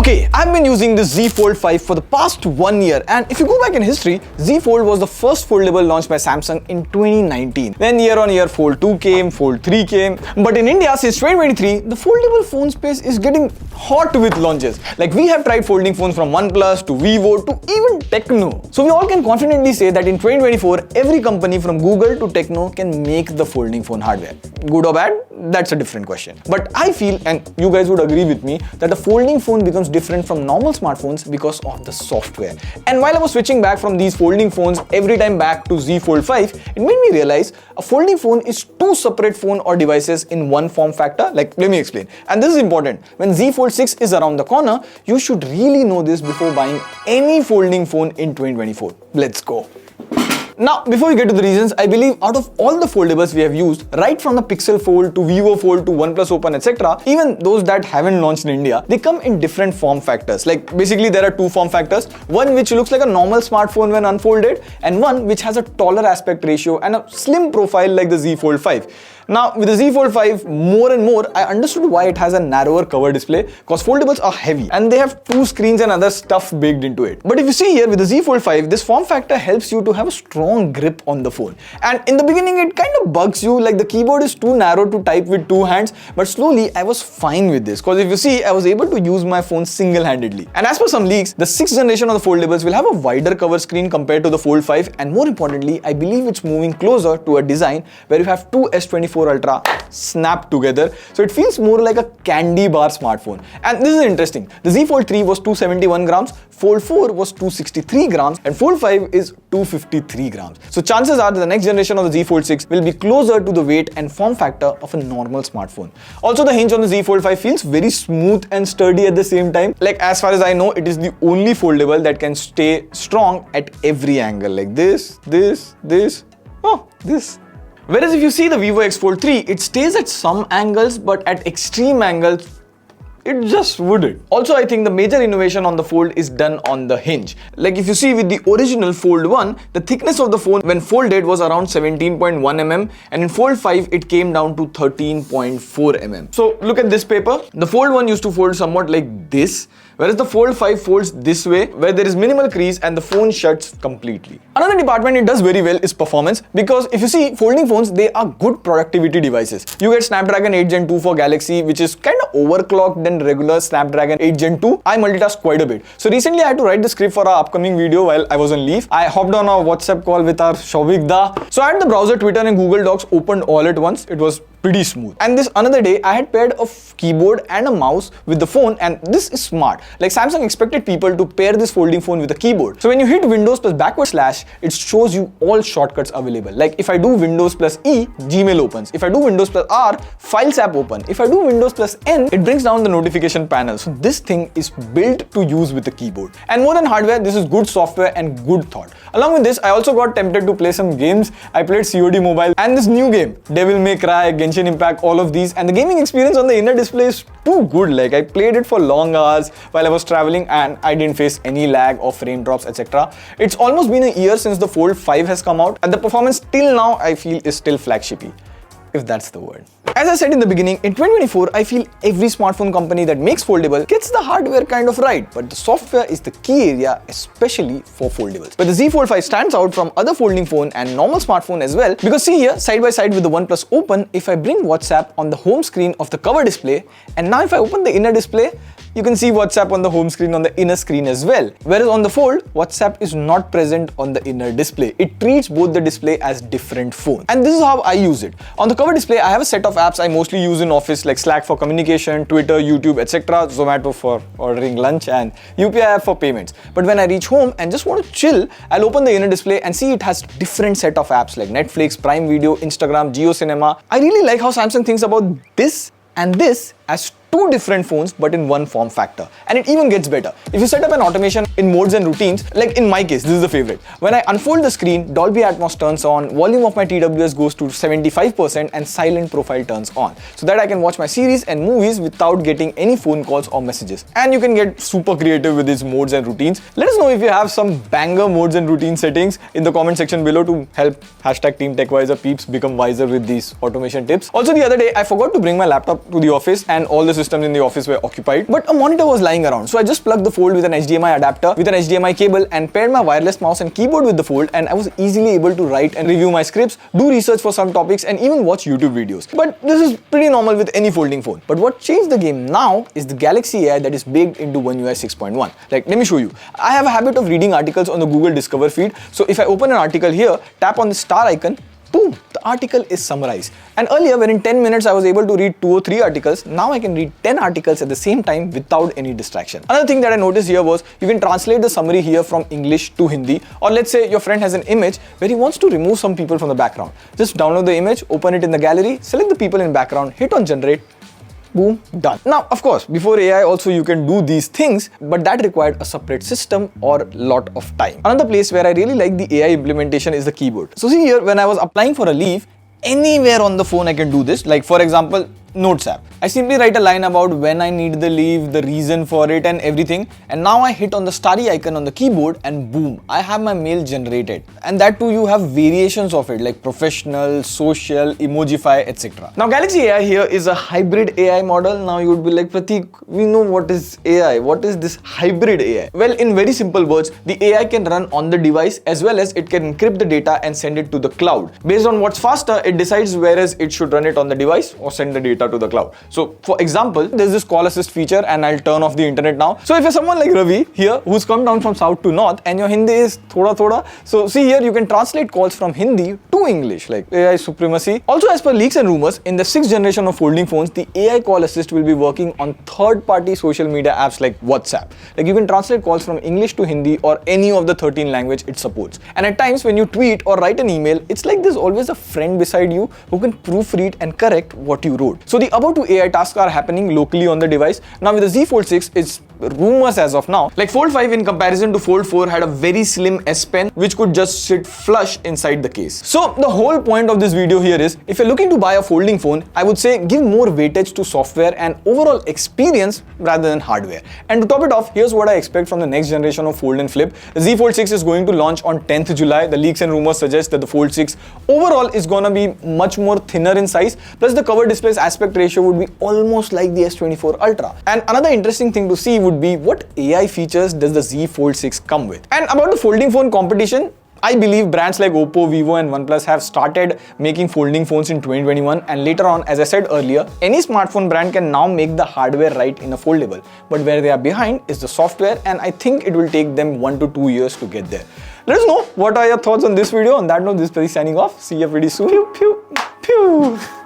Okay, I've been using the Z Fold 5 for the past 1 year, and if you go back in history, Z Fold was the first foldable launched by Samsung in 2019. Then year on year Fold 2 came, Fold 3 came, but in India since 2023, the foldable phone space is getting hot with launches. Like we have tried folding phones from OnePlus to Vivo to even Tecno. So we all can confidently say that in 2024, every company from Google to Tecno can make the folding phone hardware. Good or bad? That's a different question. But I feel, and you guys would agree with me, that the folding phone becomes different from normal smartphones because of the software. And while I was switching back from these folding phones every time back to Z Fold 5, it made me realize a folding phone is two separate phone or devices in one form factor. Like, let me explain. And this is important. When Z Fold 6 is around the corner, you should really know this before buying any folding phone in 2024. Let's go. Now, before we get to the reasons, I believe out of all the foldables we have used, right from the Pixel Fold to Vivo Fold to OnePlus Open, etc., even those that haven't launched in India, they come in different form factors. Like basically there are two form factors, one which looks like a normal smartphone when unfolded, and one which has a taller aspect ratio and a slim profile like the Z Fold 5. Now, with the Z Fold 5, more and more, I understood why it has a narrower cover display, because foldables are heavy and they have two screens and other stuff baked into it. But if you see here with the Z Fold 5, this form factor helps you to have a strong grip on the phone. And in the beginning, it kind of bugs you, like the keyboard is too narrow to type with two hands, but slowly I was fine with this, because if you see, I was able to use my phone single-handedly. And as per some leaks, the 6th generation of the foldables will have a wider cover screen compared to the Fold 5, and more importantly, I believe it's moving closer to a design where you have two S24 Ultra snapped together, so it feels more like a candy bar smartphone. And this is interesting. The Z Fold 3 was 271 grams, Fold 4 was 263 grams, and Fold 5 is 253 grams. So chances are that the next generation of the Z Fold 6 will be closer to the weight and form factor of a normal smartphone. Also, the hinge on the Z Fold 5 feels very smooth and sturdy at the same time. Like, as far as I know, it is the only foldable that can stay strong at every angle, like this. Whereas if you see the Vivo X Fold 3, it stays at some angles, but at extreme angles, it just wouldn't. Also, I think the major innovation on the Fold is done on the hinge. Like if you see with the original Fold 1, the thickness of the phone when folded was around 17.1 mm, and in Fold 5, it came down to 13.4 mm. So look at this paper. The Fold 1 used to fold somewhat like this, whereas the Fold 5 folds this way, where there is minimal crease and the phone shuts completely. Another department it does very well is performance, because if you see folding phones, they are good productivity devices. You get Snapdragon 8 Gen 2 for Galaxy, which is kind of overclocked than regular Snapdragon 8 Gen 2. I multitask quite a bit. So recently I had to write the script for our upcoming video while I was on leave. I hopped on a WhatsApp call with our Shovik Da. So I had the browser, Twitter and Google Docs opened all at once. It was pretty smooth. And this another day, I had paired a keyboard and a mouse with the phone, and this is smart. Like Samsung expected people to pair this folding phone with a keyboard. So when you hit Windows plus backward slash, it shows you all shortcuts available. Like if I do Windows plus E, Gmail opens. If I do Windows plus R, Files app open. If I do Windows plus N, it brings down the notification panel. So this thing is built to use with the keyboard. And more than hardware, this is good software and good thought. Along with this, I also got tempted to play some games. I played COD Mobile and this new game, Devil May Cry, Genshin Impact, all of these, and the gaming experience on the inner display is too good. Like I played it for long hours while I was traveling and I didn't face any lag or frame drops, etc. It's almost been a year since the Fold 5 has come out, and the performance till now I feel is still flagshipy, if that's the word. As I said in the beginning, in 2024, I feel every smartphone company that makes foldable gets the hardware kind of right, but the software is the key area, especially for foldables. But the Z Fold 5 stands out from other folding phone and normal smartphone as well, because see here, side by side with the OnePlus Open, if I bring WhatsApp on the home screen of the cover display, and now if I open the inner display, you can see WhatsApp on the home screen on the inner screen as well. Whereas on the Fold, WhatsApp is not present on the inner display. It treats both the display as different phones. And this is how I use it. On the cover display, I have a set of apps I mostly use in office, like Slack for communication, Twitter, YouTube, etc., Zomato for ordering lunch, and UPI app for payments. But when I reach home and just want to chill, I'll open the inner display and see it has different set of apps like Netflix, Prime Video, Instagram, Jio Cinema. I really like how Samsung thinks about this and this as two different phones but in one form factor. And it even gets better. If you set up an automation in modes and routines, like in my case, this is the favorite. When I unfold the screen, Dolby Atmos turns on, volume of my TWS goes to 75% and silent profile turns on, so that I can watch my series and movies without getting any phone calls or messages. And you can get super creative with these modes and routines. Let us know if you have some banger modes and routine settings in the comment section below to help Team TechWiser peeps become wiser with these automation tips. Also, the other day, I forgot to bring my laptop to the office and all this systems in the office were occupied, but a monitor was lying around. So I just plugged the Fold with an HDMI adapter, with an HDMI cable, and paired my wireless mouse and keyboard with the Fold, and I was easily able to write and review my scripts, do research for some topics, and even watch YouTube videos. But this is pretty normal with any folding phone. But what changed the game now is the Galaxy AI that is baked into One UI 6.1. Like, let me show you. I have a habit of reading articles on the Google Discover feed. So if I open an article here, tap on the star icon, boom, the article is summarized. And earlier, when in 10 minutes I was able to read 2 or 3 articles, now I can read 10 articles at the same time without any distraction. Another thing that I noticed here was you can translate the summary here from English to Hindi, or let's say your friend has an image where he wants to remove some people from the background. Just download the image, open it in the gallery, select the people in background, hit on generate, boom, done. Now, of course, before AI also you can do these things, but that required a separate system or lot of time. Another place where I really like the AI implementation is the keyboard. So see here, when I was applying for a leave, anywhere on the phone I can do this. Like for example, Notes app. I simply write a line about when I need the leave, the reason for it and everything, and now I hit on the starry icon on the keyboard and boom, I have my mail generated. And that too, you have variations of it like professional, social, emojify, etc. Now Galaxy AI here is a hybrid AI model. Now you would be like, Pratik, we know what is AI. What is this hybrid AI? Well, in very simple words, the AI can run on the device as well as it can encrypt the data and send it to the cloud. Based on what's faster, it decides whereas it should run it on the device or send the data to the cloud. So for example, there's this call assist feature and I'll turn off the internet now. So if you're someone like Ravi here who's come down from south to north and your Hindi is thoda, so see here you can translate calls from Hindi to English, like AI supremacy. Also, as per leaks and rumors, in the 6th generation of folding phones, the AI call assist will be working on third-party social media apps like WhatsApp. Like you can translate calls from English to Hindi or any of the 13 language it supports. And at times when you tweet or write an email, it's like there's always a friend beside you who can proofread and correct what you wrote. So the above two AI tasks are happening locally on the device. Now with the Z Fold 6, it's rumors as of now. Like Fold 5 in comparison to Fold 4 had a very slim S Pen which could just sit flush inside the case. So the whole point of this video here is, if you're looking to buy a folding phone, I would say give more weightage to software and overall experience rather than hardware. And to top it off, here's what I expect from the next generation of Fold and Flip. The Z Fold 6 is going to launch on 10th July. The leaks and rumors suggest that the Fold 6 overall is gonna be much more thinner in size, plus the cover display's aspect ratio would be almost like the S24 Ultra. And another interesting thing to see would be what AI features does the Z Fold 6 come with. And about the folding phone competition, I believe brands like Oppo, Vivo and OnePlus have started making folding phones in 2021, and later on, as I said earlier, any smartphone brand can now make the hardware right in a foldable. But where they are behind is the software, and I think it will take them 1 to 2 years to get there. Let us know what are your thoughts on this video. On that note, this is Pratik signing off. See you pretty soon. Pew, pew, pew.